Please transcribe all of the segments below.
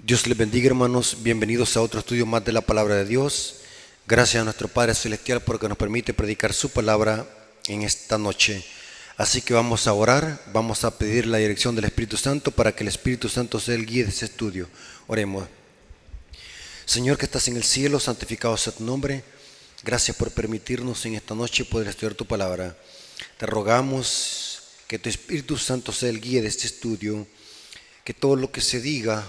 Dios les bendiga, hermanos. Bienvenidos a otro estudio más de la palabra de Dios. Gracias a nuestro Padre Celestial porque nos permite predicar su palabra en esta noche. Así que vamos a orar, vamos a pedir la dirección del Espíritu Santo para que el Espíritu Santo sea el guía de este estudio. Oremos. Señor que estás en el cielo, santificado sea tu nombre. Gracias por permitirnos en esta noche poder estudiar tu palabra. Te rogamos que tu Espíritu Santo sea el guía de este estudio, que todo lo que se diga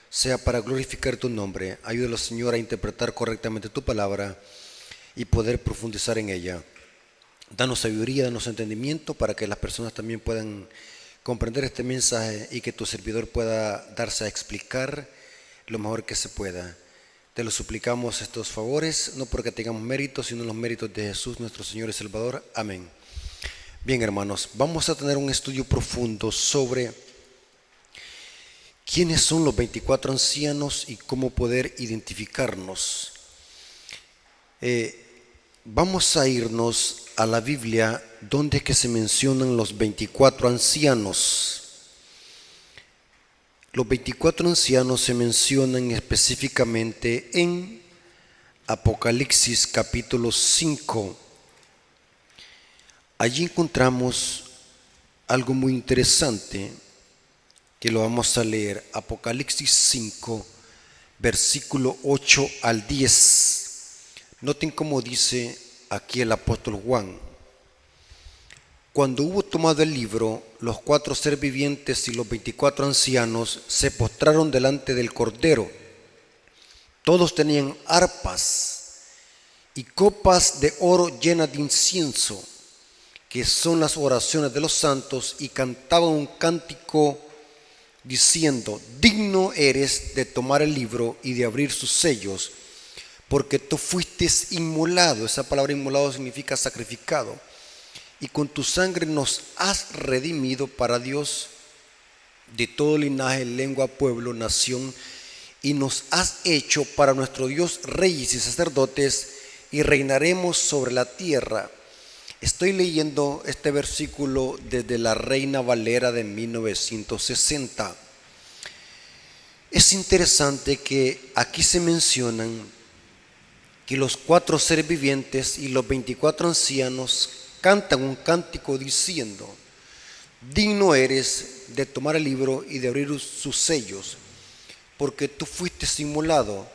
sea para glorificar tu nombre. Ayúdalo, Señor, a interpretar correctamente tu palabra y poder profundizar en ella. Danos sabiduría, danos entendimiento para que las personas también puedan comprender este mensaje y que tu servidor pueda darse a explicar lo mejor que se pueda. Te lo suplicamos estos favores, no porque tengamos méritos, sino los méritos de Jesús, nuestro Señor y Salvador. Amén. Bien, hermanos, vamos a tener un estudio profundo sobre ¿quiénes son los 24 ancianos y cómo poder identificarnos? Vamos a irnos a la Biblia donde es que se mencionan los 24 ancianos. Los 24 ancianos se mencionan específicamente en Apocalipsis capítulo 5. Allí encontramos algo muy interesante que lo vamos a leer. Apocalipsis 5, versículo 8 al 10. Noten cómo dice aquí el apóstol Juan. Cuando hubo tomado el libro, los 4 seres vivientes y los 24 ancianos se postraron delante del Cordero. Todos tenían arpas y copas de oro llenas de incienso, que son las oraciones de los santos, y cantaban un cántico diciendo: digno eres de tomar el libro y de abrir sus sellos, porque tú fuiste inmolado. Esa palabra inmolado significa sacrificado, y con tu sangre nos has redimido para Dios de todo linaje, lengua, pueblo, nación, y nos has hecho para nuestro Dios reyes y sacerdotes, y reinaremos sobre la tierra. Estoy leyendo este versículo desde la Reina Valera de 1960. Es interesante que aquí se mencionan que los 4 seres vivientes y los 24 ancianos cantan un cántico diciendo: digno eres de tomar el libro y de abrir sus sellos, porque tú fuiste inmolado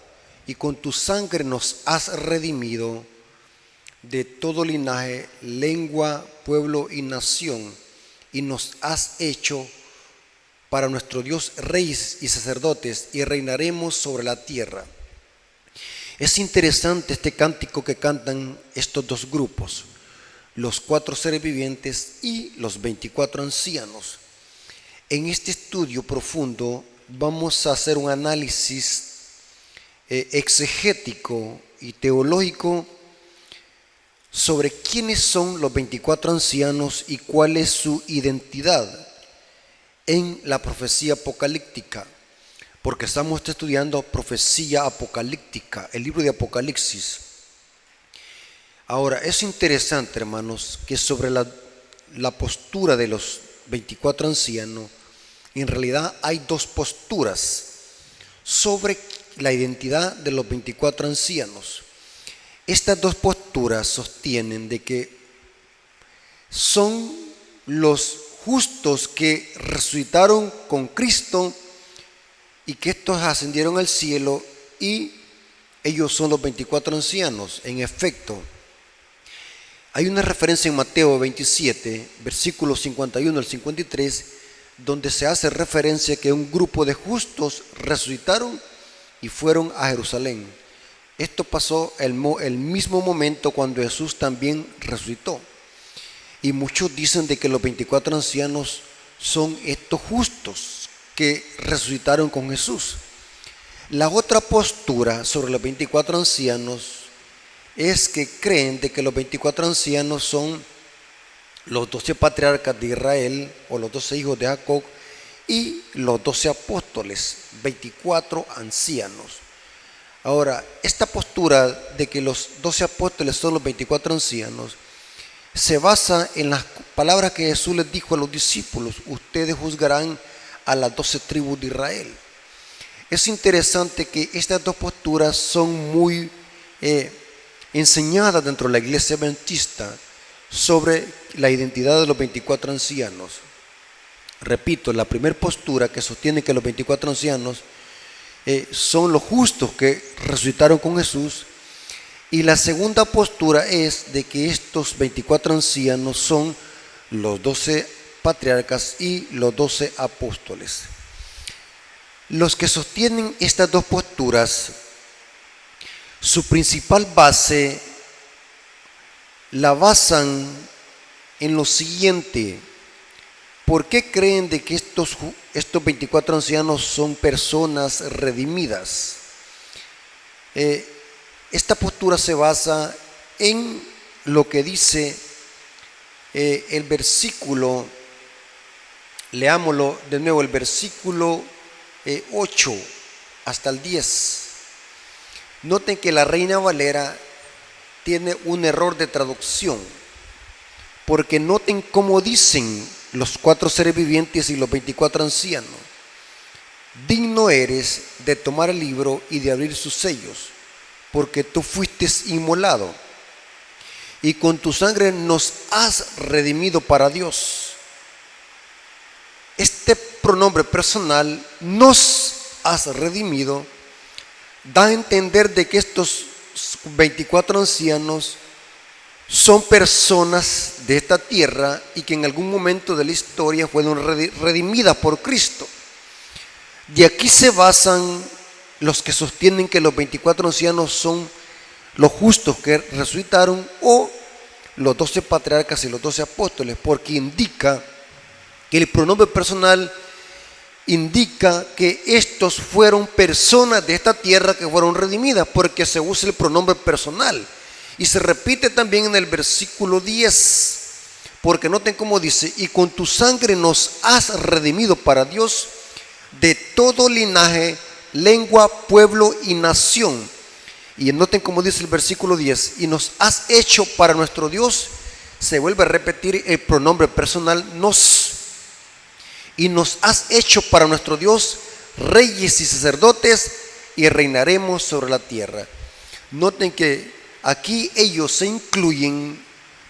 y con tu sangre nos has redimido de todo linaje, lengua, pueblo y nación, y nos has hecho para nuestro Dios reyes y sacerdotes, y reinaremos sobre la tierra. Es interesante este cántico que cantan estos dos grupos, los 4 seres vivientes y los 24 ancianos. En este estudio profundo vamos a hacer un análisis exegético y teológico sobre quiénes son los 24 ancianos y cuál es su identidad en la profecía apocalíptica, porque estamos estudiando profecía apocalíptica, el libro de Apocalipsis. Ahora, es interesante, hermanos, que sobre la postura de los 24 ancianos, en realidad hay 2 posturas sobre la identidad de los 24 ancianos. Estas 2 posturas sostienen de que son los justos que resucitaron con Cristo y que estos ascendieron al cielo, y ellos son los 24 ancianos. En efecto, hay una referencia en Mateo 27, versículos 51 al 53, donde se hace referencia que un grupo de justos resucitaron y fueron a Jerusalén. Esto pasó el mismo momento cuando Jesús también resucitó. Y muchos dicen de que los 24 ancianos son estos justos que resucitaron con Jesús. La otra postura sobre los 24 ancianos es que creen de que los 24 ancianos son los 12 patriarcas de Israel, o los 12 hijos de Jacob, y los 12 apóstoles, 24 ancianos. Ahora, esta postura de que los 12 apóstoles son los 24 ancianos se basa en las palabras que Jesús les dijo a los discípulos: ustedes juzgarán a las 12 tribus de Israel. Es interesante que estas dos posturas son muy enseñadas dentro de la iglesia adventista sobre la identidad de los 24 ancianos. Repito, la primera postura que sostiene que los 24 ancianos son los justos que resucitaron con Jesús, y la segunda postura es de que estos 24 ancianos son los 12 patriarcas y los 12 apóstoles. Los que sostienen estas dos posturas, su principal base la basan en lo siguiente. ¿Por qué creen de que estos 24 ancianos son personas redimidas? Esta postura se basa en lo que dice el versículo, leámoslo de nuevo, el versículo 8 hasta el 10. Noten que la Reina Valera tiene un error de traducción, porque noten cómo dicen los 4 seres vivientes y los 24 ancianos: digno eres de tomar el libro y de abrir sus sellos, porque tú fuiste inmolado y con tu sangre nos has redimido para Dios. Este pronombre personal, nos has redimido, da a entender de que estos 24 ancianos son personas de esta tierra y que en algún momento de la historia fueron redimidas por Cristo. De aquí se basan los que sostienen que los 24 ancianos son los justos que resucitaron, o los 12 patriarcas y los 12 apóstoles, porque indica que el pronombre personal indica que estos fueron personas de esta tierra que fueron redimidas, porque se usa el pronombre personal. Y se repite también en el versículo 10, porque noten cómo dice: y con tu sangre nos has redimido para Dios de todo linaje, lengua, pueblo y nación. Y noten cómo dice el versículo 10: y nos has hecho para nuestro Dios. Se vuelve a repetir el pronombre personal nos. Y nos has hecho para nuestro Dios reyes y sacerdotes, y reinaremos sobre la tierra. Noten que aquí ellos se incluyen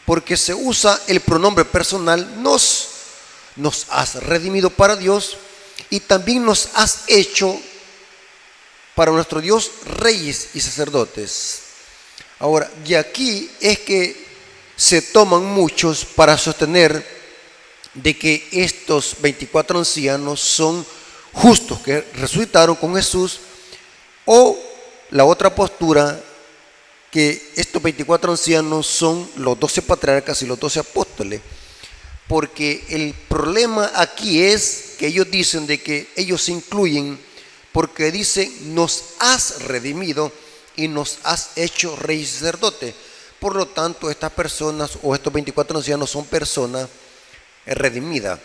porque se usa el pronombre personal nos. Nos has redimido para Dios y también nos has hecho para nuestro Dios reyes y sacerdotes. Ahora, de aquí es que se toman muchos para sostener de que estos 24 ancianos son justos que resucitaron con Jesús, o la otra postura, que estos 24 ancianos son los 12 patriarcas y los 12 apóstoles. Porque el problema aquí es que ellos dicen de que ellos se incluyen porque dicen nos has redimido y nos has hecho rey y sacerdote. Por lo tanto, estas personas o estos 24 ancianos son personas redimidas,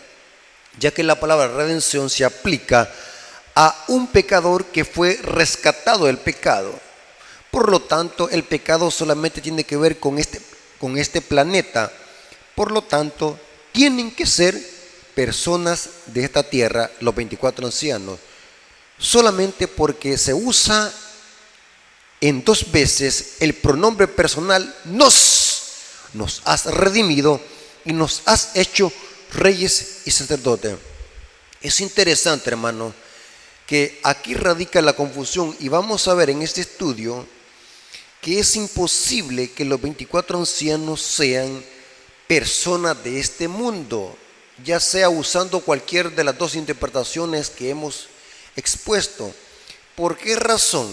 ya que la palabra redención se aplica a un pecador que fue rescatado del pecado. Por lo tanto, el pecado solamente tiene que ver con este planeta. Por lo tanto, tienen que ser personas de esta tierra, los 24 ancianos, solamente porque se usa en 2 veces el pronombre personal nos has redimido y nos has hecho reyes y sacerdotes. Es interesante, hermano, que aquí radica la confusión, y vamos a ver en este estudio que es imposible que los 24 ancianos sean personas de este mundo, ya sea usando cualquier de las 2 interpretaciones que hemos expuesto. ¿Por qué razón?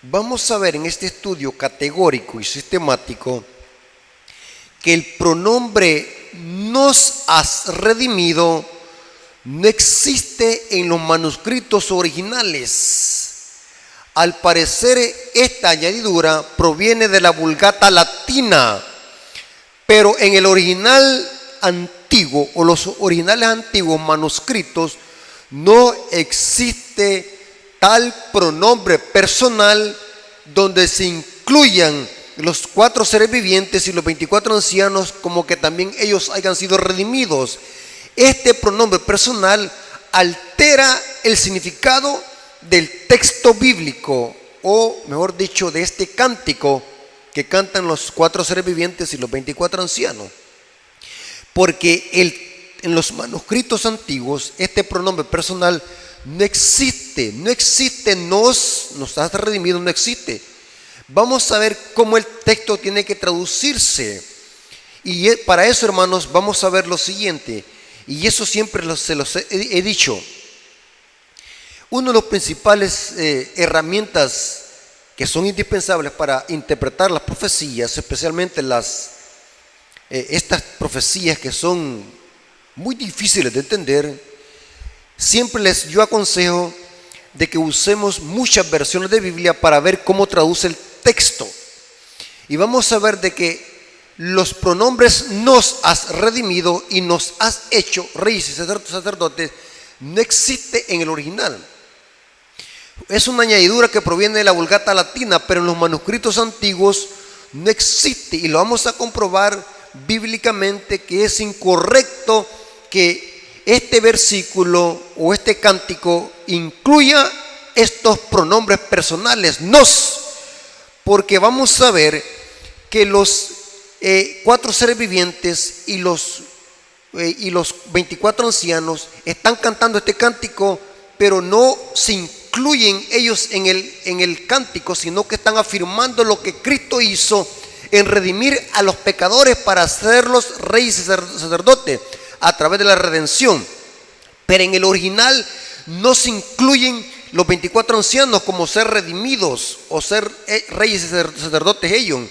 Vamos a ver en este estudio categórico y sistemático que el pronombre nos has redimido no existe en los manuscritos originales. Al parecer, esta añadidura proviene de la Vulgata latina, pero en el original antiguo o los originales antiguos manuscritos no existe tal pronombre personal donde se incluyan los 4 seres vivientes y los 24 ancianos como que también ellos hayan sido redimidos. Este pronombre personal altera el significado del texto bíblico, o mejor dicho, de este cántico que cantan los 4 seres vivientes y los 24 ancianos. Porque en los manuscritos antiguos este pronombre personal no existe, nos has redimido, no existe. Vamos a ver cómo el texto tiene que traducirse. Y para eso, hermanos, vamos a ver lo siguiente. Y eso siempre se los he dicho. Una de las principales herramientas que son indispensables para interpretar las profecías, especialmente estas profecías que son muy difíciles de entender, siempre yo aconsejo de que usemos muchas versiones de Biblia para ver cómo traduce el texto. Y vamos a ver de que los pronombres nos has redimido y nos has hecho reyes y sacerdotes no existe en el original. Es una añadidura que proviene de la Vulgata latina, pero en los manuscritos antiguos no existe, y lo vamos a comprobar bíblicamente que es incorrecto que este versículo o este cántico incluya estos pronombres personales, nos, porque vamos a ver que los 4 seres vivientes y los 24 ancianos están cantando este cántico, pero no se incluyen ellos en el cántico, sino que están afirmando lo que Cristo hizo en redimir a los pecadores para hacerlos reyes y sacerdotes a través de la redención. Pero en el original no se incluyen los 24 ancianos como ser redimidos o ser reyes y sacerdotes ellos.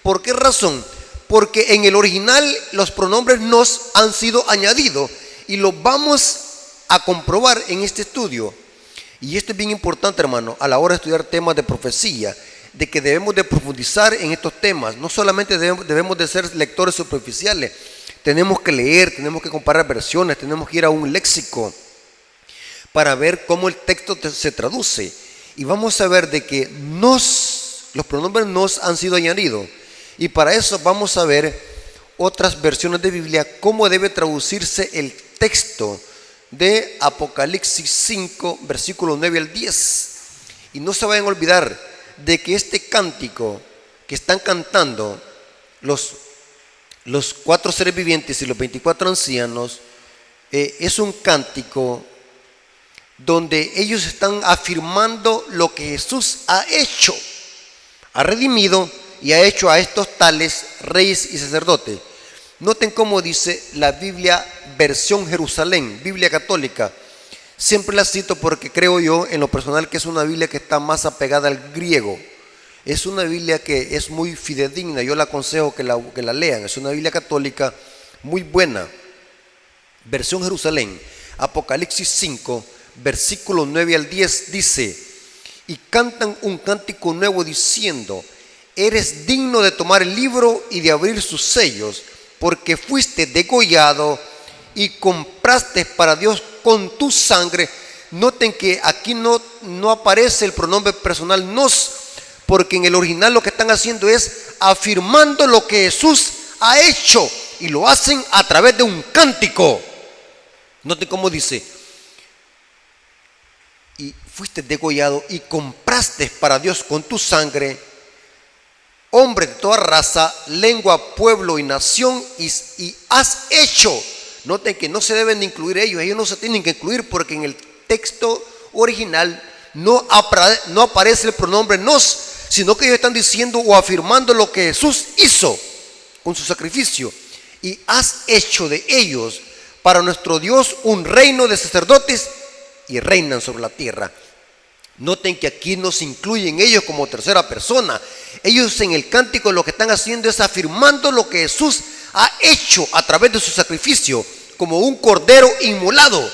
¿Por qué razón? Porque en el original los pronombres nos han sido añadidos, y lo vamos a comprobar en este estudio. Y esto es bien importante, hermano, a la hora de estudiar temas de profecía, de que debemos de profundizar en estos temas. No solamente debemos de ser lectores superficiales, tenemos que leer, tenemos que comparar versiones, tenemos que ir a un léxico para ver cómo el texto se traduce. Y vamos a ver de que los pronombres nos han sido añadidos. Y para eso vamos a ver otras versiones de Biblia, cómo debe traducirse el texto de Apocalipsis 5, versículos 9 al 10. Y no se vayan a olvidar de que este cántico que están cantando los 4 seres vivientes y los 24 ancianos es un cántico donde ellos están afirmando lo que Jesús ha hecho, ha redimido y ha hecho a estos tales reyes y sacerdotes. Noten cómo dice la Biblia versión Jerusalén, Biblia católica. Siempre la cito porque creo yo en lo personal que es una Biblia que está más apegada al griego. Es una Biblia que es muy fidedigna, yo le aconsejo que la lean. Es una Biblia católica muy buena. Versión Jerusalén, Apocalipsis 5, versículos 9 al 10 dice: y cantan un cántico nuevo diciendo: eres digno de tomar el libro y de abrir sus sellos, porque fuiste degollado y compraste para Dios con tu sangre. Noten que aquí no aparece el pronombre personal nos, porque en el original lo que están haciendo es afirmando lo que Jesús ha hecho, y lo hacen a través de un cántico. Noten cómo dice: y fuiste degollado y compraste para Dios con tu sangre hombre de toda raza, lengua, pueblo y nación, y has hecho. Noten que no se deben de incluir ellos no se tienen que incluir, porque en el texto original no aparece el pronombre nos, sino que ellos están diciendo o afirmando lo que Jesús hizo con su sacrificio. Y has hecho de ellos para nuestro Dios un reino de sacerdotes, y reinan sobre la tierra. Noten que aquí no se incluyen ellos como tercera persona. Ellos en el cántico lo que están haciendo es afirmando lo que Jesús ha hecho a través de su sacrificio, como un cordero inmolado.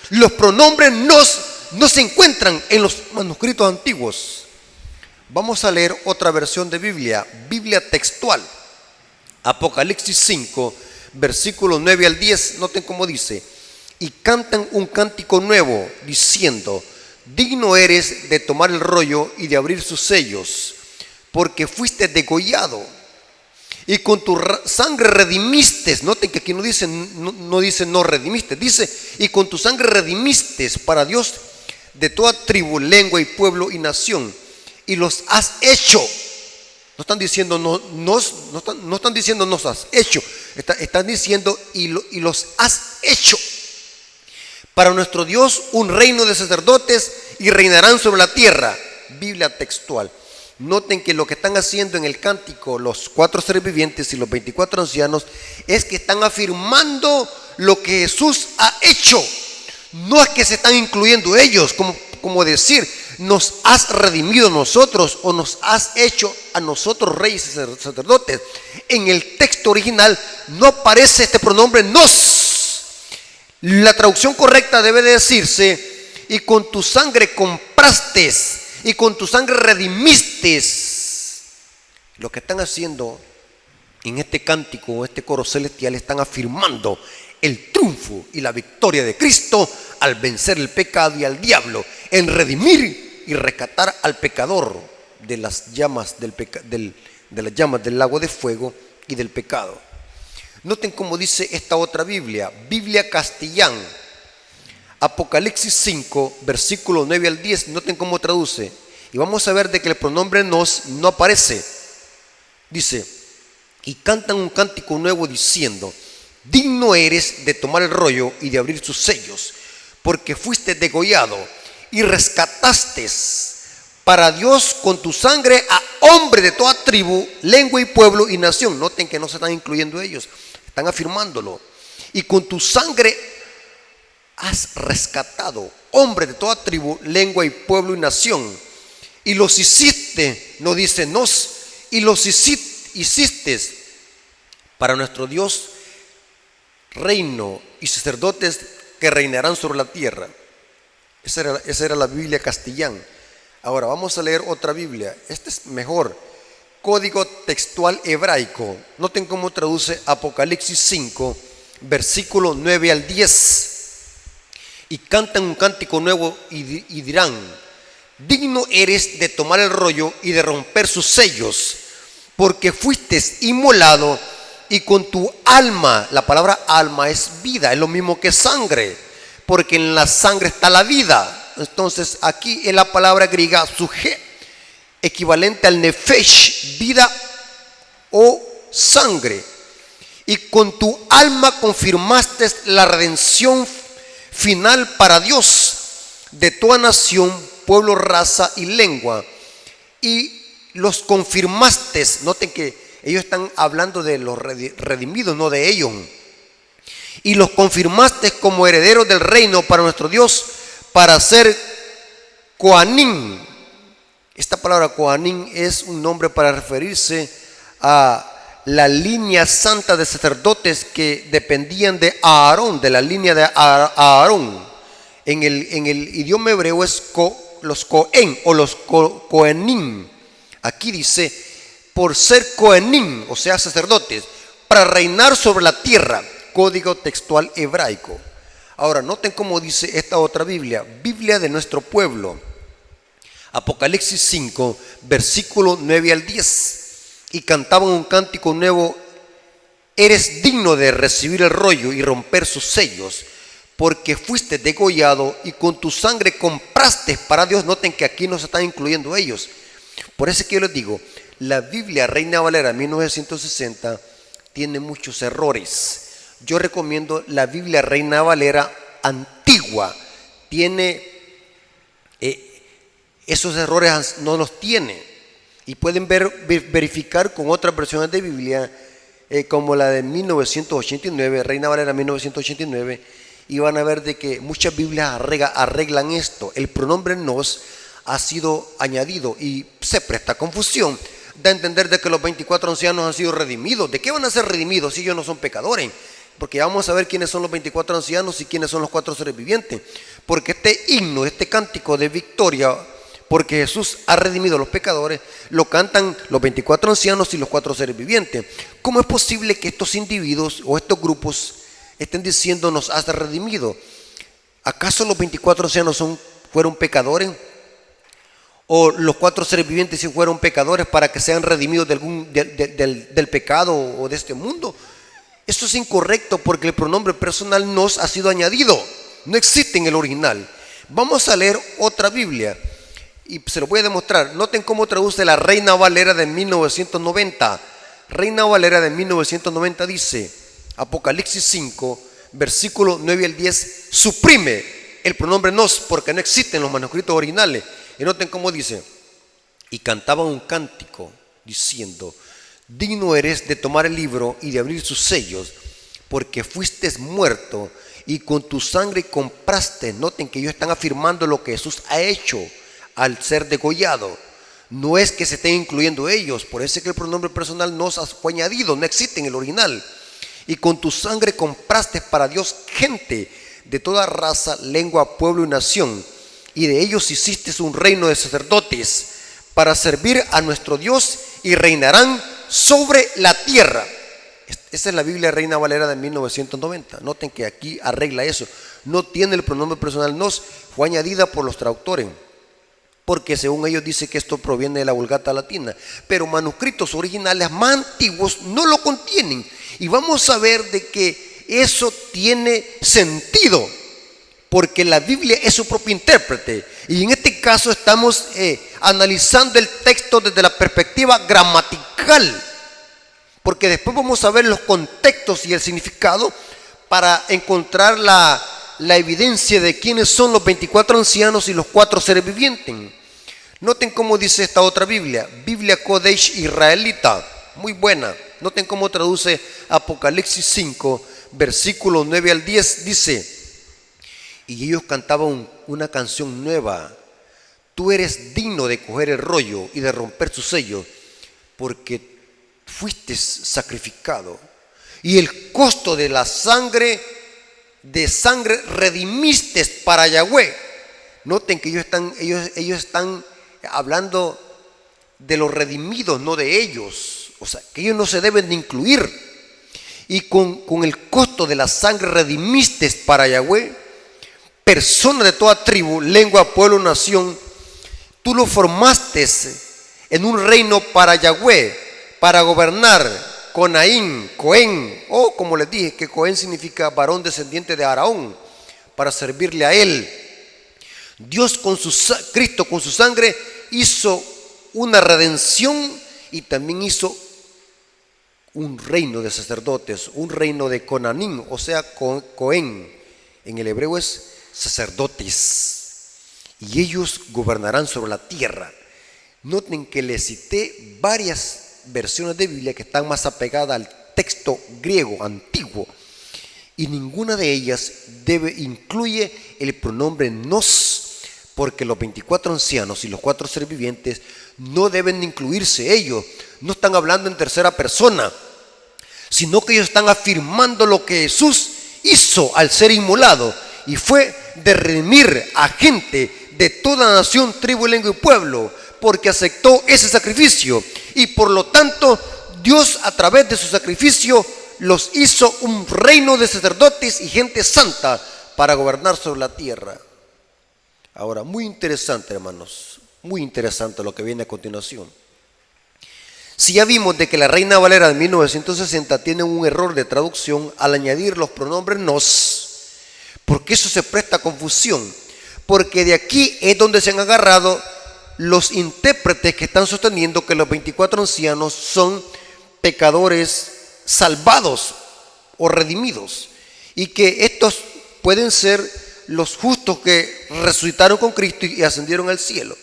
Los pronombres no se encuentran en los manuscritos antiguos. Vamos a leer otra versión de Biblia, Biblia textual. Apocalipsis 5, versículos 9 al 10. Noten cómo dice: y cantan un cántico nuevo diciendo: digno eres de tomar el rollo y de abrir sus sellos, porque fuiste degollado y con tu sangre redimiste. Noten que aquí no dice no redimiste, dice: y con tu sangre redimiste para Dios de toda tribu, lengua y pueblo y nación, y los has hecho. No están diciendo no están diciendo nos has hecho, están diciendo y los has hecho para nuestro Dios un reino de sacerdotes y reinarán sobre la tierra. Biblia textual. Noten que lo que están haciendo en el cántico los 4 seres vivientes y los 24 ancianos es que están afirmando lo que Jesús ha hecho. No es que se están incluyendo ellos, como decir, nos has redimido a nosotros o nos has hecho a nosotros reyes y sacerdotes. En el texto original no aparece este pronombre nos. La traducción correcta debe decirse: y con tu sangre compraste, y con tu sangre redimiste. Lo que están haciendo en este cántico, este coro celestial, están afirmando el triunfo y la victoria de Cristo al vencer el pecado y al diablo, en redimir y rescatar al pecador de las llamas de las llamas del lago de fuego y del pecado. Noten cómo dice esta otra Biblia, Biblia Castellán, Apocalipsis 5, versículo 9 al 10. Noten cómo traduce. Y vamos a ver de que el pronombre nos no aparece. Dice: y cantan un cántico nuevo diciendo: digno eres de tomar el rollo y de abrir sus sellos, porque fuiste degollado y rescataste para Dios con tu sangre a hombre de toda tribu, lengua y pueblo y nación. Noten que no se están incluyendo ellos, están afirmándolo. Y con tu sangre has rescatado hombre de toda tribu, lengua y pueblo y nación. Y los hiciste, no dice nos, y los hiciste para nuestro Dios reino y sacerdotes que reinarán sobre la tierra. Esa era la Biblia Castellán. Ahora vamos a leer otra Biblia. Esta es mejor. Código textual hebraico. Noten cómo traduce Apocalipsis 5, versículo 9 al 10. Y cantan un cántico nuevo y dirán: digno eres de tomar el rollo y de romper sus sellos, porque fuiste inmolado y con tu alma. La palabra alma es vida, es lo mismo que sangre, porque en la sangre está la vida. Entonces aquí en la palabra griega suje, equivalente al nefesh, vida o sangre. Y con tu alma confirmaste la redención final para Dios de toda nación, pueblo, raza y lengua. Y los confirmaste. Noten que ellos están hablando de los redimidos, no de ellos. Y los confirmaste como herederos del reino para nuestro Dios, para ser Coanim. Esta palabra Coanim es un nombre para referirse a la línea santa de sacerdotes que dependían de Aarón, de la línea de Aarón. En el idioma hebreo es los Cohen o los Coenim. Aquí dice: por ser Coenim, o sea sacerdotes, para reinar sobre la tierra. Código textual hebraico. Ahora noten cómo dice esta otra Biblia, Biblia de nuestro pueblo, Apocalipsis 5, versículo 9 al 10. Y cantaban un cántico nuevo: eres digno de recibir el rollo y romper sus sellos, porque fuiste degollado y con tu sangre compraste para Dios. Noten que aquí no se están incluyendo ellos. Por eso que yo les digo, la Biblia Reina Valera 1960 tiene muchos errores. Yo recomiendo la Biblia Reina Valera antigua. Tiene esos errores, no los tiene. Y pueden verificar con otras versiones de Biblia, como la de 1989, Reina Valera 1989, y van a ver de que muchas Biblias arreglan esto. El pronombre nos ha sido añadido y se presta confusión. Da a entender de que los 24 ancianos han sido redimidos. ¿De qué van a ser redimidos si ellos no son pecadores? Porque vamos a ver quiénes son los 24 ancianos y quiénes son los 4 seres vivientes. Porque este himno, este cántico de victoria, porque Jesús ha redimido a los pecadores, lo cantan los 24 ancianos y los 4 seres vivientes. ¿Cómo es posible que estos individuos o estos grupos estén diciendo nos has redimido? ¿Acaso los 24 ancianos fueron pecadores? ¿O los 4 seres vivientes sí fueron pecadores para que sean redimidos del pecado o de este mundo? Esto es incorrecto, porque el pronombre personal nos ha sido añadido. No existe en el original. Vamos a leer otra Biblia y se lo voy a demostrar. Noten cómo traduce la Reina Valera de 1990. Reina Valera de 1990 dice, Apocalipsis 5, versículo 9 al 10, suprime el pronombre nos porque no existe en los manuscritos originales. Y noten cómo dice, y cantaba un cántico diciendo, digno eres de tomar el libro y de abrir sus sellos, porque fuiste muerto y con tu sangre compraste. Noten que ellos están afirmando lo que Jesús ha hecho al ser degollado. No es que se estén incluyendo ellos, por eso es que el pronombre personal nos fue añadido, no existe en el original. Y con tu sangre compraste para Dios gente de toda raza, lengua, pueblo y nación, y de ellos hiciste un reino de sacerdotes para servir a nuestro Dios y reinarán sobre la tierra. Esa es la Biblia Reina Valera de 1990. Noten que aquí arregla eso. No tiene el pronombre personal nos, fue añadida por los traductores, porque según ellos dice que esto proviene de la Vulgata latina, pero manuscritos originales más antiguos no lo contienen. Y vamos a ver de que eso tiene sentido, porque la Biblia es su propio intérprete. Y en este caso estamos analizando el texto desde la perspectiva gramatical, porque después vamos a ver los contextos y el significado para encontrar la evidencia de quiénes son los 24 ancianos y los 4 seres vivientes. Noten cómo dice esta otra Biblia, Biblia Kodesh Israelita, muy buena. Noten cómo traduce Apocalipsis 5, versículo 9 al 10, dice, y ellos cantaban una canción nueva, tú eres digno de coger el rollo y de romper su sello, porque fuiste sacrificado y el costo de la sangre redimiste para Yahweh. Noten que ellos están hablando de los redimidos, no de ellos. O sea, que ellos no se deben de incluir. Y con el costo de la sangre redimiste para Yahweh personas de toda tribu, lengua, pueblo, nación. Tú lo formaste en un reino para Yahweh, para gobernar. Conaín, Cohen, o como les dije, que Cohen significa varón descendiente de Aarón, para servirle a él. Dios Cristo con su sangre hizo una redención y también hizo un reino de sacerdotes, un reino de Conanín, o sea, Cohen, en el hebreo es sacerdotes, y ellos gobernarán sobre la tierra. Noten que les cité varias versiones de Biblia que están más apegadas al texto griego antiguo, y ninguna de ellas incluye el pronombre nos, porque los 24 ancianos y los 4 seres vivientes no deben incluirse. Ellos no están hablando en tercera persona, sino que ellos están afirmando lo que Jesús hizo al ser inmolado, y fue de redimir a gente de toda nación, tribu, lengua y pueblo, porque aceptó ese sacrificio, y por lo tanto Dios a través de su sacrificio los hizo un reino de sacerdotes y gente santa para gobernar sobre la tierra. Ahora, muy interesante, hermanos, muy interesante lo que viene a continuación. Si ya vimos de que la Reina Valera de 1960 tiene un error de traducción al añadir los pronombres nos, porque eso se presta a confusión, porque de aquí es donde se han agarrado los intérpretes que están sosteniendo que los 24 ancianos son pecadores salvados o redimidos, y que estos pueden ser los justos que resucitaron con Cristo y ascendieron al cielo.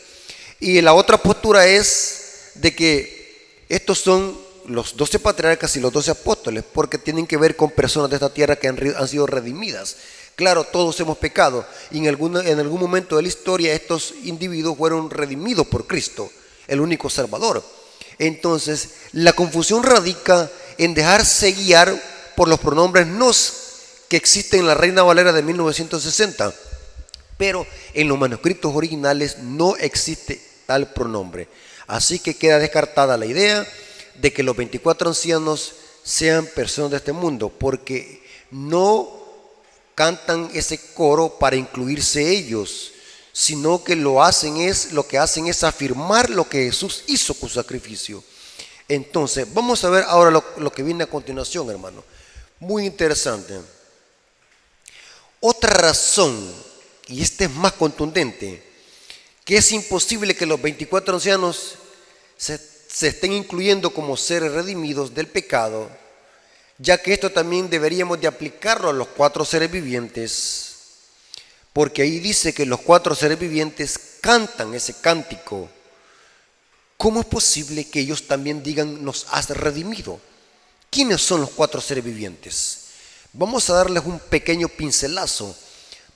Y la otra postura es de que estos son los 12 patriarcas y los 12 apóstoles, porque tienen que ver con personas de esta tierra que han sido redimidas. Claro, todos hemos pecado, y en algún momento de la historia estos individuos fueron redimidos por Cristo, el único Salvador. Entonces, la confusión radica en dejarse guiar por los pronombres nos que existen en la Reina Valera de 1960, pero en los manuscritos originales no existe tal pronombre. Así que queda descartada la idea de que los 24 ancianos sean personas de este mundo, porque no cantan ese coro para incluirse ellos, sino que lo que hacen es afirmar lo que Jesús hizo con su sacrificio. Entonces, vamos a ver ahora lo que viene a continuación, hermano. Muy interesante. Otra razón y este es más contundente, que es imposible que los 24 ancianos se estén incluyendo como seres redimidos del pecado, ya que esto también deberíamos de aplicarlo a los 4 seres vivientes, porque ahí dice que los 4 seres vivientes cantan ese cántico. ¿Cómo es posible que ellos también digan nos has redimido? ¿Quiénes son los 4 seres vivientes? Vamos a darles un pequeño pincelazo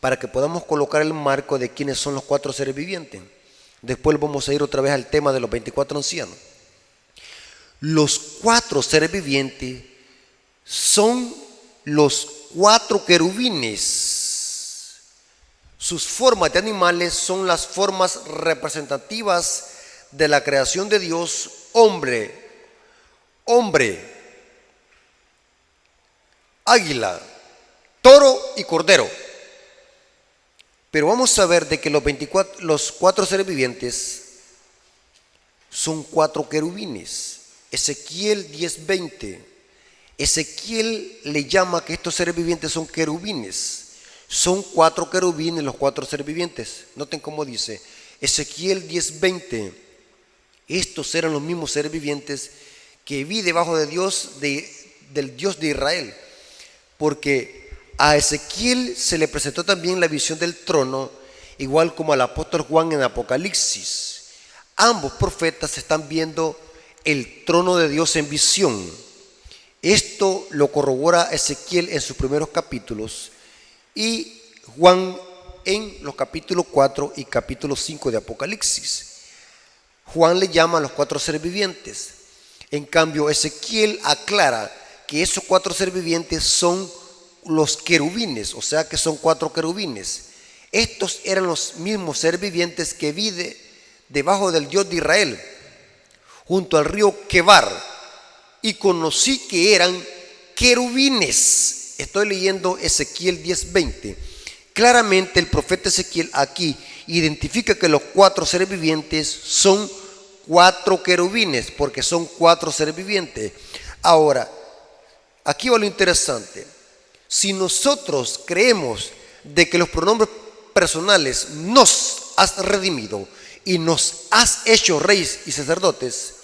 para que podamos colocar el marco de quiénes son los 4 seres vivientes. Después vamos a ir otra vez al tema de los 24 ancianos. Los 4 seres vivientes son los 4 querubines. Sus formas de animales son las formas representativas de la creación de Dios: hombre, águila, toro y cordero. Pero vamos a ver de que los 4 seres vivientes son 4 querubines. Ezequiel 10:20. Ezequiel le llama que estos seres vivientes son querubines. Son 4 querubines los 4 seres vivientes. Noten cómo dice Ezequiel 10:20. Estos eran los mismos seres vivientes que vi debajo de Dios, del Dios de Israel. Porque a Ezequiel se le presentó también la visión del trono, igual como al apóstol Juan en Apocalipsis. Ambos profetas están viendo el trono de Dios en visión. Esto lo corrobora Ezequiel en sus primeros capítulos y Juan en los capítulos 4 y capítulo 5 de Apocalipsis. Juan le llama a los 4 seres vivientes. En cambio, Ezequiel aclara que esos 4 seres vivientes son los querubines, o sea que son 4 querubines. Estos eran los mismos seres vivientes que vi debajo del Dios de Israel, junto al río Quebar, y conocí que eran querubines. Estoy leyendo Ezequiel 10:20. Claramente el profeta Ezequiel aquí identifica que los 4 seres vivientes son 4 querubines, porque son 4 seres vivientes. Ahora, aquí va lo interesante. Si nosotros creemos de que los pronombres personales nos has redimido y nos has hecho reyes y sacerdotes,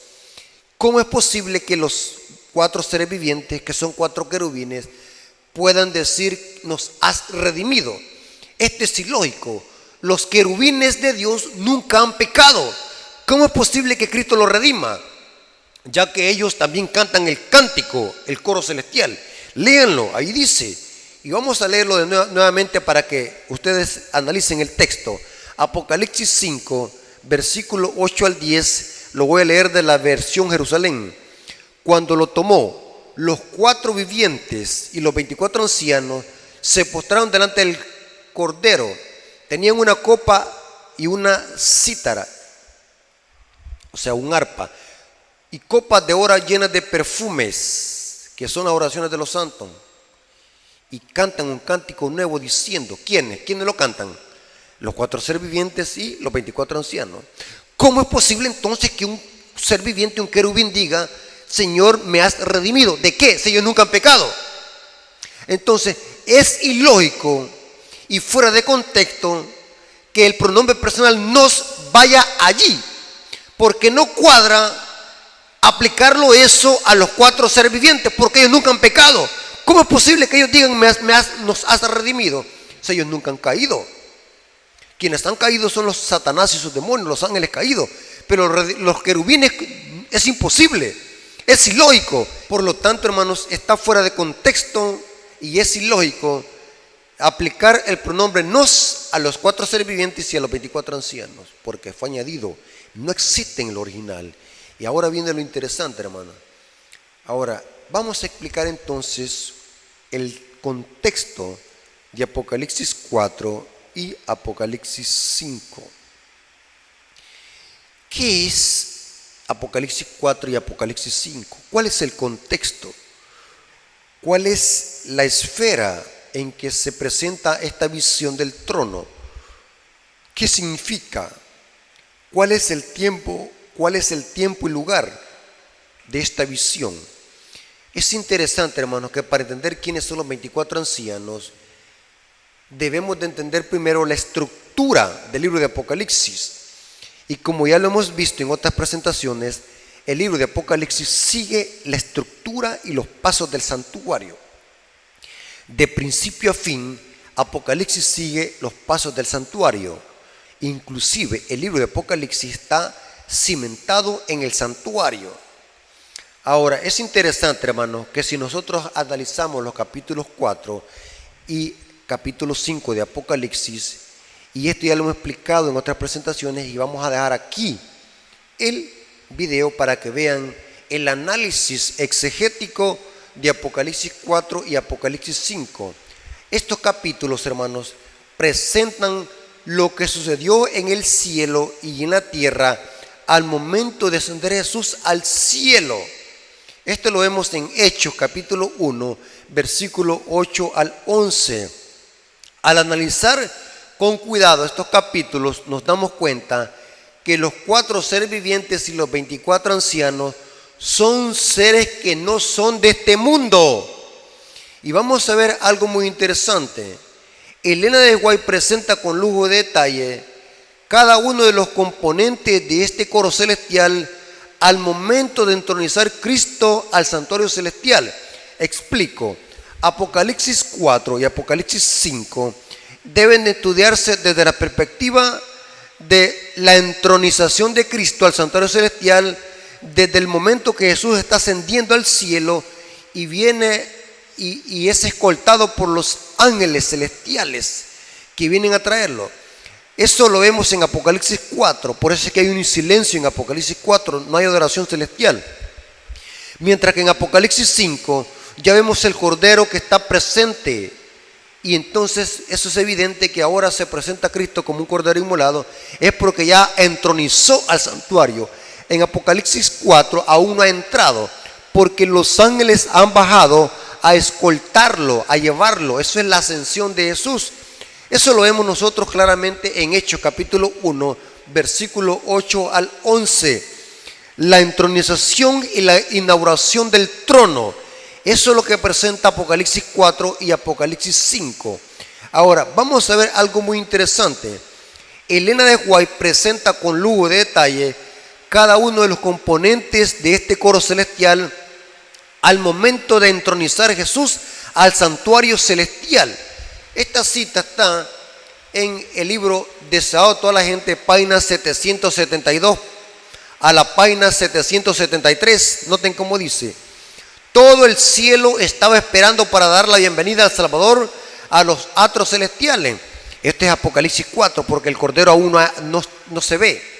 ¿cómo es posible que los 4 seres vivientes, que son 4 querubines, puedan decir nos has redimido? Esto es ilógico. Los querubines de Dios nunca han pecado. ¿Cómo es posible que Cristo los redima? Ya que ellos también cantan el cántico, el coro celestial. Léanlo, ahí dice. Y vamos a leerlo nuevamente para que ustedes analicen el texto. Apocalipsis 5, versículo 8 al 10. Lo voy a leer de la versión Jerusalén. Cuando lo tomó, los 4 vivientes y los 24 ancianos se postraron delante del Cordero. Tenían una copa y una cítara, o sea, un arpa, y copas de oro llenas de perfumes, que son las oraciones de los santos. Y cantan un cántico nuevo diciendo, ¿quiénes lo cantan? Los 4 seres vivientes y los 24 ancianos. ¿Cómo es posible entonces que un ser viviente, un querubín, diga, Señor, me has redimido? ¿De qué? Si ellos nunca han pecado. Entonces, es ilógico y fuera de contexto que el pronombre personal nos vaya allí, porque no cuadra aplicarlo eso a los 4 seres vivientes, porque ellos nunca han pecado. ¿Cómo es posible que ellos digan nos has redimido? Si ellos nunca han caído. Quienes han caído son los Satanás y sus demonios, los ángeles caídos. Pero los querubines es imposible, es ilógico. Por lo tanto, hermanos, está fuera de contexto y es ilógico aplicar el pronombre nos a los 4 seres vivientes y a los 24 ancianos, porque fue añadido, no existe en el original. Y ahora viene lo interesante, hermano. Ahora, vamos a explicar entonces el contexto de Apocalipsis 4 y Apocalipsis 5. ¿Qué es Apocalipsis 4 y Apocalipsis 5? ¿Cuál es el contexto? ¿Cuál es la esfera en que se presenta esta visión del trono? ¿Qué significa? ¿Cuál es el tiempo? ¿Cuál es el tiempo y lugar de esta visión? Es interesante, hermanos, que para entender quiénes son los 24 ancianos, debemos de entender primero la estructura del libro de Apocalipsis. Y como ya lo hemos visto en otras presentaciones, el libro de Apocalipsis sigue la estructura y los pasos del santuario. De principio a fin, Apocalipsis sigue los pasos del santuario. Inclusive el libro de Apocalipsis está cimentado en el santuario. Ahora, es interesante, hermanos, que si nosotros analizamos los capítulos 4 y capítulo 5 de Apocalipsis, y esto ya lo hemos explicado en otras presentaciones, y vamos a dejar aquí el video para que vean el análisis exegético de Apocalipsis 4 y Apocalipsis 5. Estos capítulos, hermanos, presentan lo que sucedió en el cielo y en la tierra al momento de ascender Jesús al cielo. Esto lo vemos en Hechos capítulo 1, versículo 8 al 11. Al analizar con cuidado estos capítulos, nos damos cuenta que los 4 seres vivientes y los 24 ancianos son seres que no son de este mundo. Y vamos a ver algo muy interesante. Elena de White presenta con lujo de detalle cada uno de los componentes de este coro celestial al momento de entronizar Cristo al santuario celestial. Explico. Apocalipsis 4 y Apocalipsis 5 deben estudiarse desde la perspectiva de la entronización de Cristo al santuario celestial, desde el momento que Jesús está ascendiendo al cielo y viene y es escoltado por los ángeles celestiales que vienen a traerlo. Eso lo vemos en Apocalipsis 4, por eso es que hay un silencio en Apocalipsis 4, no hay adoración celestial. Mientras que en Apocalipsis 5 ya vemos el Cordero que está presente, y entonces eso es evidente que ahora se presenta a Cristo como un Cordero inmolado, es porque ya entronizó al santuario. En Apocalipsis 4 aún no ha entrado, porque los ángeles han bajado a escoltarlo, a llevarlo. Eso es la ascensión de Jesús. Eso lo vemos nosotros claramente en Hechos capítulo 1, versículo 8 al 11. La entronización y la inauguración del trono. Eso es lo que presenta Apocalipsis 4 y Apocalipsis 5. Ahora, vamos a ver algo muy interesante. Elena de White presenta con lujo de detalle cada uno de los componentes de este coro celestial al momento de entronizar a Jesús al santuario celestial. Esta cita está en el libro Deseado a toda la gente, página 772 a la página 773. Noten cómo dice: todo el cielo estaba esperando para dar la bienvenida al Salvador a los atrios celestiales. Este es Apocalipsis 4, porque el Cordero aún no se ve.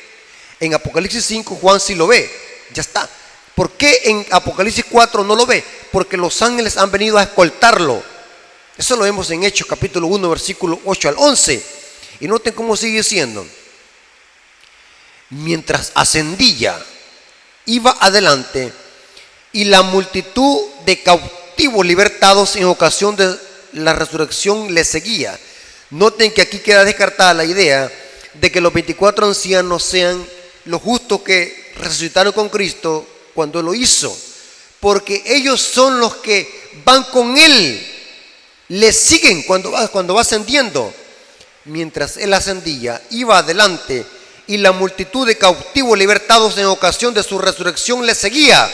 En Apocalipsis 5 Juan sí lo ve, ya está. ¿Por qué en Apocalipsis 4 no lo ve? Porque los ángeles han venido a escoltarlo. Eso lo vemos en Hechos capítulo 1, versículo 8 al 11. Y noten cómo sigue diciendo: mientras ascendía, iba adelante, y la multitud de cautivos libertados en ocasión de la resurrección le seguía. Noten que aquí queda descartada la idea de que los 24 ancianos sean los justos que resucitaron con Cristo cuando lo hizo, porque ellos son los que van con Él, le siguen cuando va ascendiendo. Mientras Él ascendía, iba adelante, y la multitud de cautivos libertados en ocasión de su resurrección le seguía.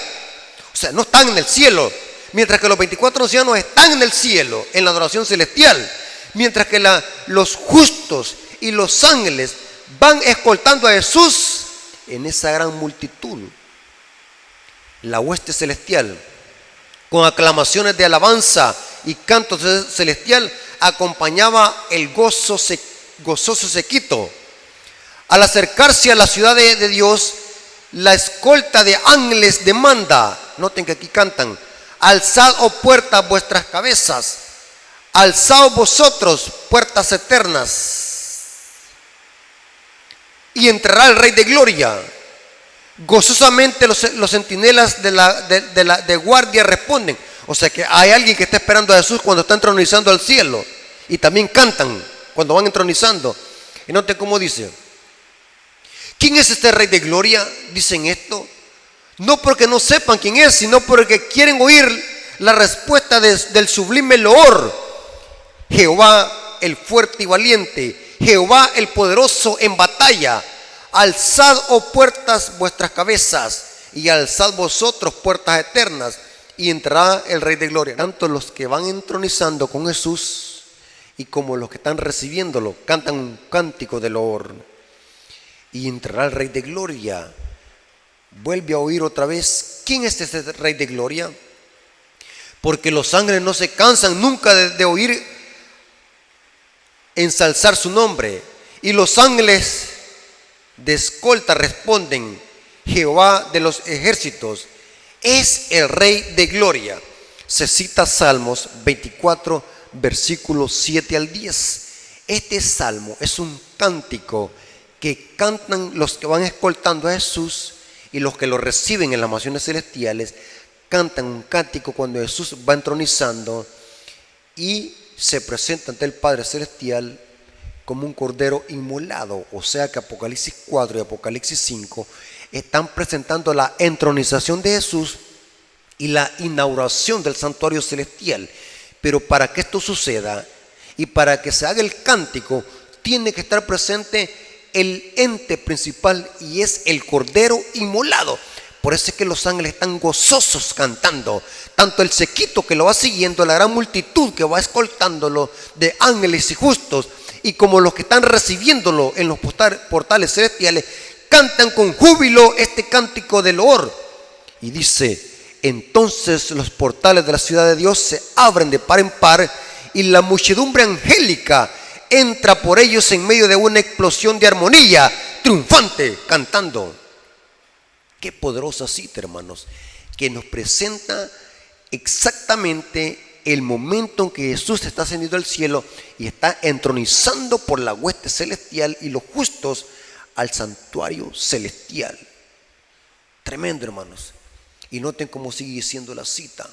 O sea, no están en el cielo, mientras que los 24 ancianos están en el cielo, en la adoración celestial, mientras que los justos y los ángeles van escoltando a Jesús en esa gran multitud. La hueste celestial, con aclamaciones de alabanza y canto celestial, acompañaba el gozoso séquito. Al acercarse a la ciudad de Dios, la escolta de ángeles demanda, noten que aquí cantan: alzad, oh puertas, vuestras cabezas, alzaos vosotros, puertas eternas, y entrará el Rey de Gloria. Gozosamente los centinelas de guardia responden. O sea que hay alguien que está esperando a Jesús cuando está entronizando al cielo, y también cantan cuando van entronizando. Y noten cómo dice: ¿quién es este Rey de Gloria? Dicen esto no porque no sepan quién es, sino porque quieren oír la respuesta del sublime loor. Jehová el fuerte y valiente, Jehová el poderoso en batalla. Alzad, oh puertas, vuestras cabezas, y alzad vosotros puertas eternas, y entrará el Rey de Gloria. Tanto los que van entronizando con Jesús y como los que están recibiéndolo cantan un cántico de loor. Y entrará el Rey de Gloria. Vuelve a oír otra vez: ¿quién es este Rey de Gloria? Porque los ángeles no se cansan nunca de oír ensalzar su nombre. Y los ángeles de escolta responden: Jehová de los ejércitos es el Rey de Gloria. Se cita Salmos 24, versículos 7 al 10. Este salmo es un cántico que cantan los que van escoltando a Jesús, y los que lo reciben en las mansiones celestiales cantan un cántico cuando Jesús va entronizando y se presenta ante el Padre Celestial como un cordero inmolado. O sea que Apocalipsis 4 y Apocalipsis 5 están presentando la entronización de Jesús y la inauguración del santuario celestial. Pero para que esto suceda y para que se haga el cántico, tiene que estar presente el ente principal, y es el cordero inmolado. Por eso es que los ángeles están gozosos cantando, tanto el séquito que lo va siguiendo, la gran multitud que va escoltándolo de ángeles y justos, y como los que están recibiéndolo en los portales celestiales, cantan con júbilo este cántico de loor. Y dice: entonces los portales de la ciudad de Dios se abren de par en par, y la muchedumbre angélica entra por ellos en medio de una explosión de armonía, triunfante, cantando. Qué poderosa cita, hermanos, que nos presenta exactamente el momento en que Jesús está ascendido al cielo y está entronizando por la hueste celestial y los justos al santuario celestial. Tremendo, hermanos. Y noten cómo sigue diciendo la cita.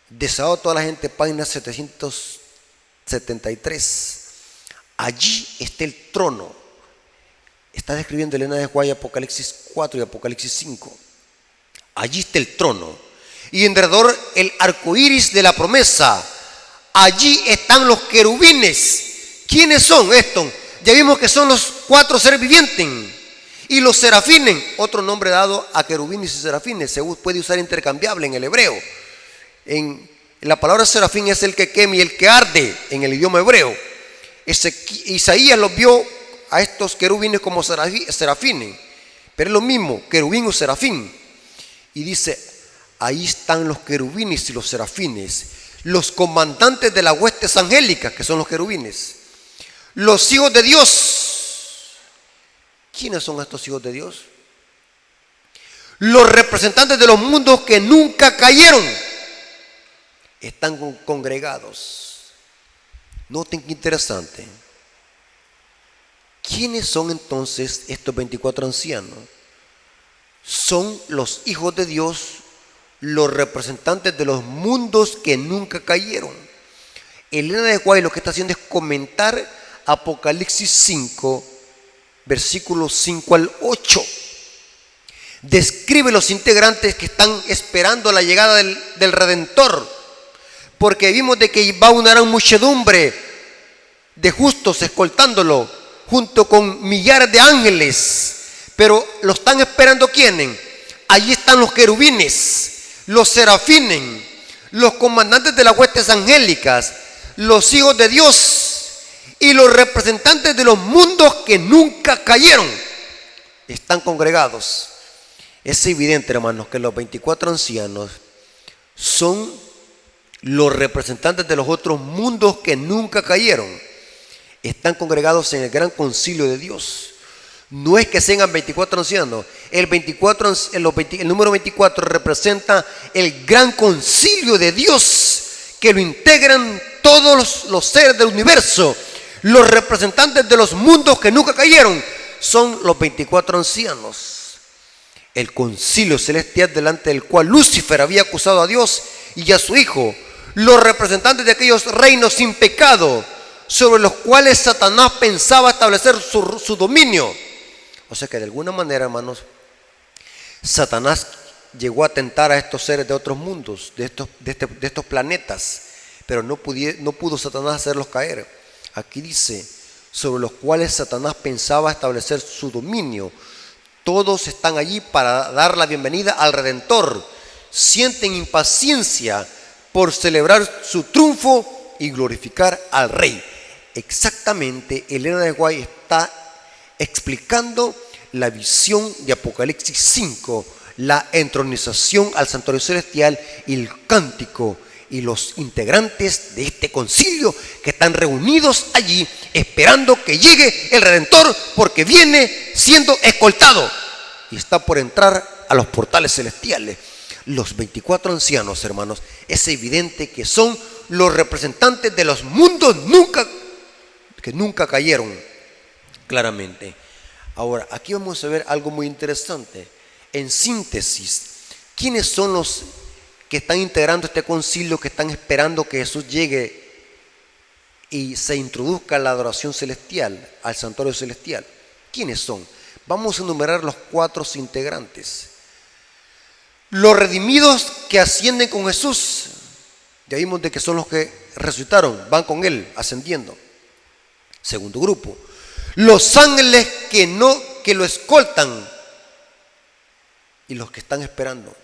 Deseado toda la gente, página 773. Allí está el trono. Está describiendo Elena de White Apocalipsis 4 y Apocalipsis 5. Allí está el trono. Y en derredor el arco iris de la promesa. Allí están los querubines. ¿Quiénes son estos? Ya vimos que son los 4 seres vivientes. Y los serafines, otro nombre dado a querubines y serafines, se puede usar intercambiable en el hebreo. En la palabra serafín es el que quema y el que arde en el idioma hebreo. Isaías los vio a estos querubines como serafines, pero es lo mismo, querubín o serafín. Y dice: ahí están los querubines y los serafines, los comandantes de las huestes angélicas, que son los querubines, los hijos de Dios. ¿Quiénes son estos hijos de Dios? Los representantes de los mundos que nunca cayeron están congregados. Noten qué interesante. ¿Quiénes son entonces estos 24 ancianos? Son los hijos de Dios, los representantes de los mundos que nunca cayeron. Elena de White lo que está haciendo es comentar Apocalipsis 5, versículos 5 al 8. Describe los integrantes que están esperando la llegada del Redentor. Porque vimos de que va una gran muchedumbre de justos escoltándolo, junto con millares de ángeles. Pero lo están esperando ¿quiénes? Allí están los querubines, los serafines, los comandantes de las huestes angélicas, los hijos de Dios y los representantes de los mundos que nunca cayeron. Están congregados. Es evidente, hermanos, que los 24 ancianos son los representantes de los otros mundos que nunca cayeron. Están congregados en el gran concilio de Dios. No es que sean 24 ancianos. El número 24 representa el gran concilio de Dios, que lo integran todos los seres del universo. Los representantes de los mundos que nunca cayeron son los 24 ancianos. El concilio celestial delante del cual Lucifer había acusado a Dios y a su Hijo. Los representantes de aquellos reinos sin pecado sobre los cuales Satanás pensaba establecer su dominio. O sea que de alguna manera, hermanos, Satanás llegó a tentar a estos seres de otros mundos, de estos planetas, pero no pudo Satanás hacerlos caer. Aquí dice, sobre los cuales Satanás pensaba establecer su dominio. Todos están allí para dar la bienvenida al Redentor. Sienten impaciencia por celebrar su triunfo y glorificar al Rey. Exactamente, Elena de White está explicando la visión de Apocalipsis 5, la entronización al santuario celestial y el cántico, y los integrantes de este concilio que están reunidos allí esperando que llegue el Redentor, porque viene siendo escoltado y está por entrar a los portales celestiales. Los 24 ancianos, hermanos, es evidente que son los representantes de los mundos que nunca cayeron, claramente. Ahora, aquí vamos a ver algo muy interesante. En síntesis, ¿quiénes son los que están integrando este concilio, que están esperando que Jesús llegue y se introduzca a la adoración celestial, al santuario celestial? ¿Quiénes son? Vamos a enumerar los 4 integrantes. Los redimidos que ascienden con Jesús, ya vimos de que son los que resucitaron, van con Él ascendiendo. Segundo grupo, los ángeles que lo escoltan y los que están esperando.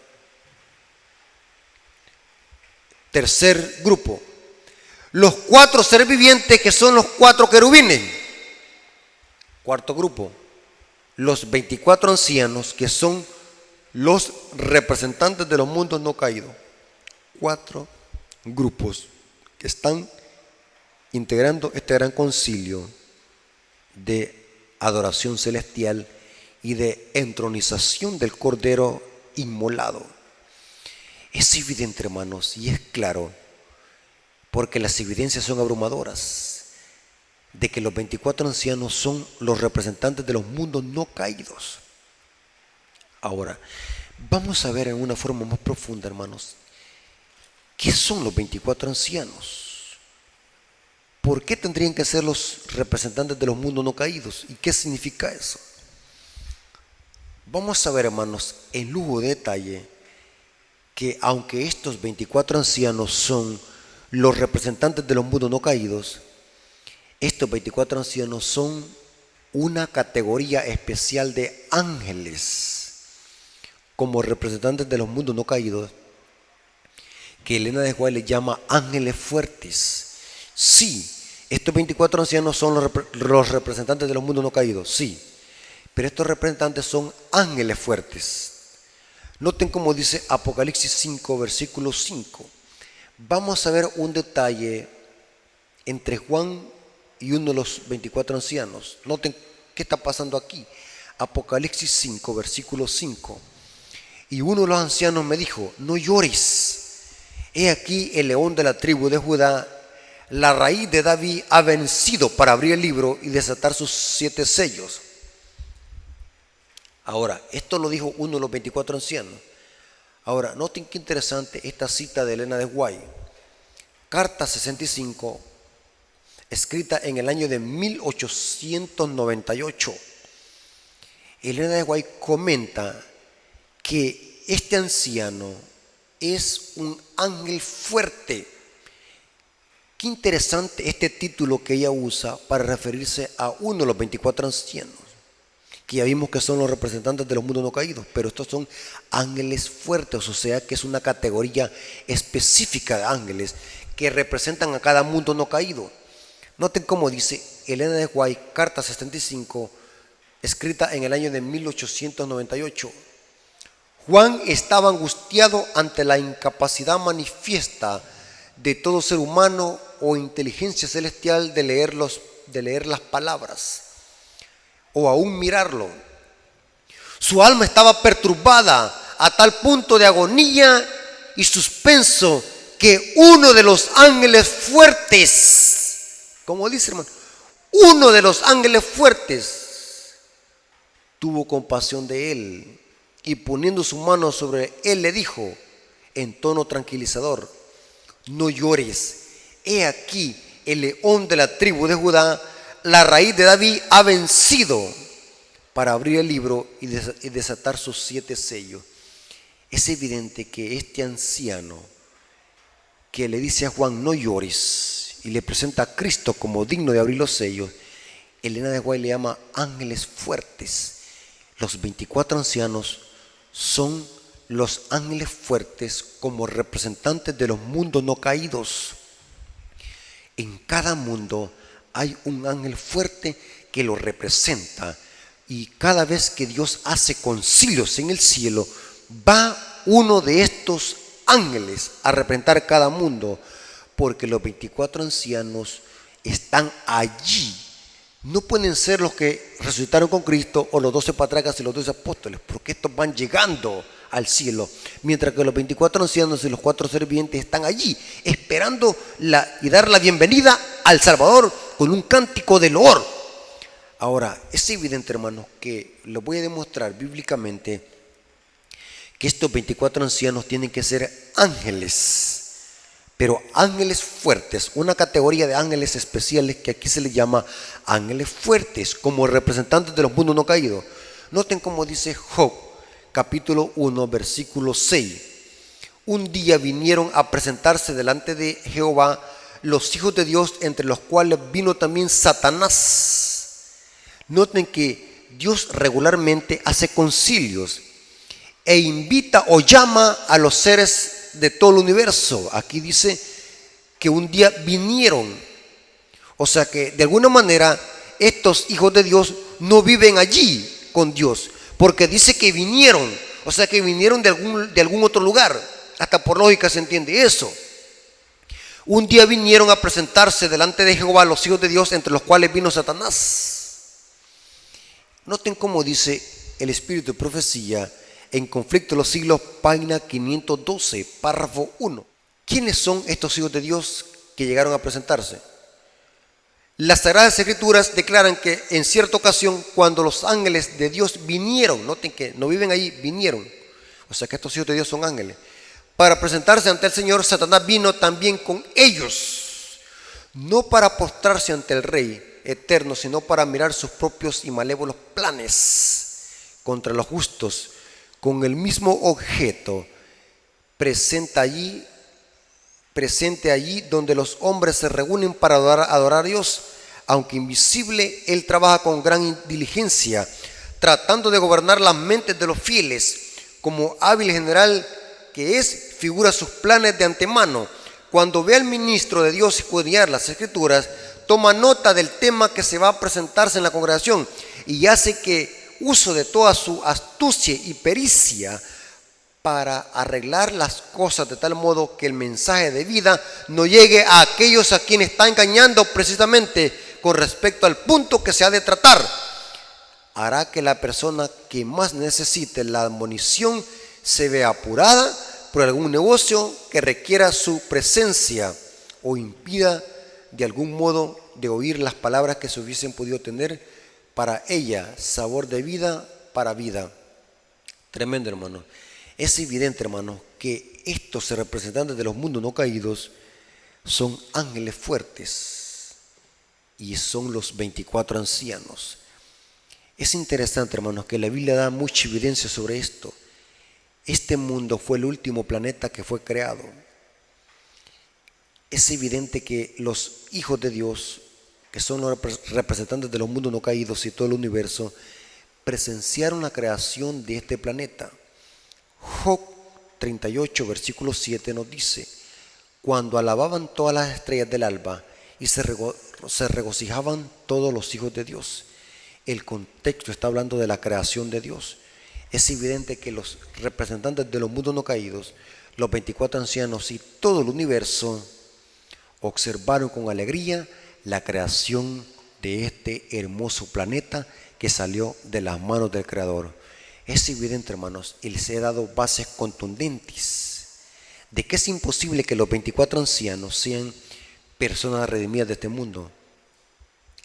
Tercer grupo, los 4 seres vivientes que son los 4 querubines. Cuarto grupo, los 24 ancianos que son los representantes de los mundos no caídos. 4 grupos que están integrando este gran concilio de adoración celestial y de entronización del Cordero inmolado. Es evidente, hermanos, y es claro, porque las evidencias son abrumadoras, de que los 24 ancianos son los representantes de los mundos no caídos. Ahora, vamos a ver en una forma más profunda, hermanos, ¿qué son los 24 ancianos? ¿Por qué tendrían que ser los representantes de los mundos no caídos? ¿Y qué significa eso? Vamos a ver, hermanos, en lujo de detalle, que aunque estos 24 ancianos son los representantes de los mundos no caídos, estos 24 ancianos son una categoría especial de ángeles, como representantes de los mundos no caídos, que Elena de White le llama ángeles fuertes. Sí, estos 24 ancianos son los representantes de los mundos no caídos, sí, pero estos representantes son ángeles fuertes. Noten cómo dice Apocalipsis 5, versículo 5. Vamos a ver un detalle entre Juan y uno de los 24 ancianos. Noten qué está pasando aquí. Apocalipsis 5, versículo 5. Y uno de los ancianos me dijo: no llores. He aquí el león de la tribu de Judá, la raíz de David, ha vencido para abrir el libro y desatar sus 7 sellos. Ahora, esto lo dijo uno de los 24 ancianos. Ahora, noten qué interesante esta cita de Elena de White. Carta 65, escrita en el año de 1898. Elena de White comenta que este anciano es un ángel fuerte. Qué interesante este título que ella usa para referirse a uno de los 24 ancianos, que ya vimos que son los representantes de los mundos no caídos, pero estos son ángeles fuertes, o sea que es una categoría específica de ángeles que representan a cada mundo no caído. Noten cómo dice Elena de White, carta 65, escrita en el año de 1898. Juan estaba angustiado ante la incapacidad manifiesta de todo ser humano o inteligencia celestial de leer las palabras o aún mirarlo. Su alma estaba perturbada a tal punto de agonía y suspenso que uno de los ángeles fuertes, como dice, hermano, uno de los ángeles fuertes tuvo compasión de él y poniendo su mano sobre él le dijo en tono tranquilizador: no llores, he aquí el león de la tribu de Judá, la raíz de David, ha vencido para abrir el libro y desatar sus 7 sellos. Es evidente que este anciano que le dice a Juan no llores, y le presenta a Cristo como digno de abrir los sellos, Elena de White le llama ángeles fuertes. Los 24 ancianos son los ángeles fuertes como representantes de los mundos no caídos. En cada mundo hay un ángel fuerte que lo representa, y cada vez que Dios hace concilios en el cielo, va uno de estos ángeles a representar cada mundo, porque los 24 ancianos están allí. No pueden ser los que resucitaron con Cristo o los 12 patriarcas y los 12 apóstoles, porque estos van llegando al cielo, mientras que los 24 ancianos y los 4 seres vivientes están allí esperando y dar la bienvenida al Salvador con un cántico de loor. Ahora, es evidente, hermanos, que lo voy a demostrar bíblicamente, que estos 24 ancianos tienen que ser ángeles, pero ángeles fuertes, una categoría de ángeles especiales que aquí se les llama ángeles fuertes, como representantes de los mundos no caídos. Noten cómo dice Job, capítulo 1, versículo 6. Un día vinieron a presentarse delante de Jehová los hijos de Dios, entre los cuales vino también Satanás. Noten que Dios regularmente hace concilios e invita o llama a los seres de todo el universo. Aquí dice que un día vinieron, o sea que de alguna manera estos hijos de Dios no viven allí con Dios, porque dice que vinieron, o sea que vinieron de algún otro lugar. Hasta por lógica se entiende eso. Un día vinieron a presentarse delante de Jehová los hijos de Dios, entre los cuales vino Satanás. Noten cómo dice el Espíritu de Profecía en Conflicto de los Siglos, página 512, párrafo 1. ¿Quiénes son estos hijos de Dios que llegaron a presentarse? Las Sagradas Escrituras declaran que en cierta ocasión, cuando los ángeles de Dios vinieron, noten que no viven ahí, vinieron, o sea que estos hijos de Dios son ángeles, para presentarse ante el Señor, Satanás vino también con ellos, no para postrarse ante el Rey eterno, sino para mirar sus propios y malévolos planes contra los justos, con el mismo objeto presente allí donde los hombres se reúnen para adorar a Dios. Aunque invisible, Él trabaja con gran diligencia, tratando de gobernar las mentes de los fieles. Como hábil general que es, figura sus planes de antemano. Cuando ve al ministro de Dios escudriñar las Escrituras, toma nota del tema que se va a presentarse en la congregación y hace que uso de toda su astucia y pericia para arreglar las cosas de tal modo que el mensaje de vida no llegue a aquellos a quienes está engañando precisamente con respecto al punto que se ha de tratar. Hará que la persona que más necesite la admonición se vea apurada por algún negocio que requiera su presencia o impida de algún modo de oír las palabras que se hubiesen podido tener para ella sabor de vida para vida. Tremendo, hermano. Es evidente, hermano, que estos representantes de los mundos no caídos son ángeles fuertes y son los 24 ancianos. Es interesante, hermanos, que la Biblia da mucha evidencia sobre esto. Este mundo fue el último planeta que fue creado. Es evidente que los hijos de Dios, que son los representantes de los mundos no caídos y todo el universo, presenciaron la creación de este planeta. Job 38, versículo 7 nos dice: cuando alababan todas las estrellas del alba y se regocijaban todos los hijos de Dios. El contexto está hablando de la creación de Dios. Es evidente que los representantes de los mundos no caídos, los 24 ancianos y todo el universo observaron con alegría la creación de este hermoso planeta que salió de las manos del Creador. Es evidente, hermanos, y les he dado bases contundentes de que es imposible que los 24 ancianos sean personas redimidas de este mundo.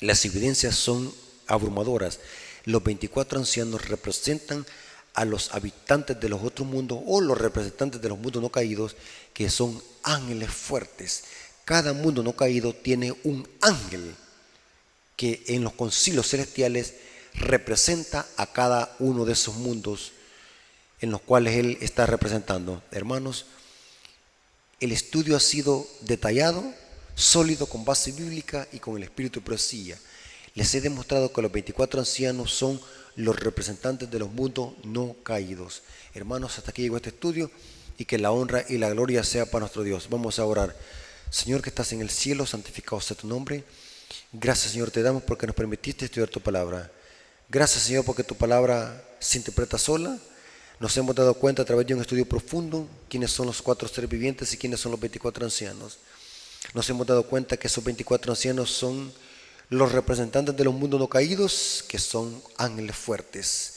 Las evidencias son abrumadoras. Los 24 ancianos representan a los habitantes de los otros mundos o los representantes de los mundos no caídos, que son ángeles fuertes. Cada mundo no caído tiene un ángel que en los concilios celestiales representa a cada uno de esos mundos en los cuales Él está representando. Hermanos, el estudio ha sido detallado sólido, con base bíblica y con el espíritu de profecía. Les he demostrado que los 24 ancianos son los representantes de los mundos no caídos. Hermanos, hasta aquí llegó este estudio y que la honra y la gloria sea para nuestro Dios. Vamos a orar. Señor que estás en el cielo, santificado sea tu nombre. Gracias, Señor, te damos porque nos permitiste estudiar tu palabra. Gracias, Señor, porque tu palabra se interpreta sola. Nos hemos dado cuenta a través de un estudio profundo quiénes son los 4 seres vivientes y quiénes son los 24 ancianos. Nos hemos dado cuenta que esos 24 ancianos son los representantes de los mundos no caídos, que son ángeles fuertes.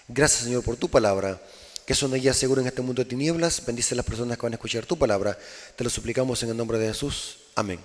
Gracias, Señor, por tu palabra, que es una guía segura en este mundo de tinieblas. Bendice a las personas que van a escuchar tu palabra. Te lo suplicamos en el nombre de Jesús. Amén.